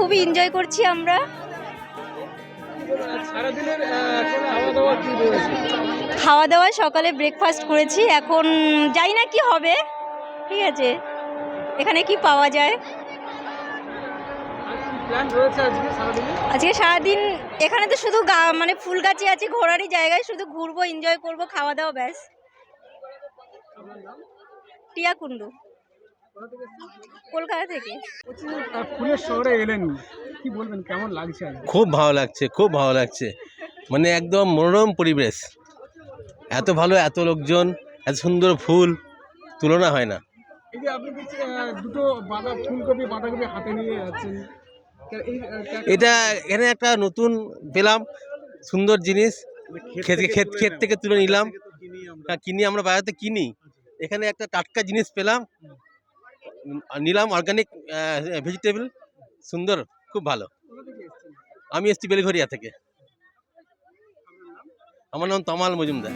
খুবই এনজয় করছি আমরা। খাওয়া দাওয়া সকালে ব্রেকফাস্ট করেছি, এখন জানি না কি হবে, ঠিক আছে, এখানে কি পাওয়া যায়। আজকে সারাদিন এখানে তো শুধু মানে ফুলগাছি আছে, ঘোরারই জায়গায়, শুধু ঘুরবো, এনজয় করবো, খাওয়া দাওয়া, ব্যাস। টিয়া কুন্ডু, কলকাতা থেকে। ফুলের শহরে এলেন, কি বলবেন, কেমন লাগছে? খুব ভালো লাগছে, খুব ভালো লাগছে, মানে একদম মনোরম পরিবেশ, এত ভালো, এত লোকজন, এত সুন্দর ফুল, তুলনা হয় না। এই যে আপনি দেখছি দুটো ফুলকপি বাঁধাকপি হাতে নিয়ে যাচ্ছেন, এটা এখানে একটা নতুন পেলাম, সুন্দর জিনিস, ক্ষেত থেকে তুলে নিলাম, কিনি, আমরা বাজারে কিনি, এখানে একটা টাটকা জিনিস পেলাম, নিলাম, অর্গানিক ভেজিটেবল, সুন্দর, খুব ভালো। আমি এসছি বেলঘরিয়া থেকে। আমার নাম তমাল মজুমদার।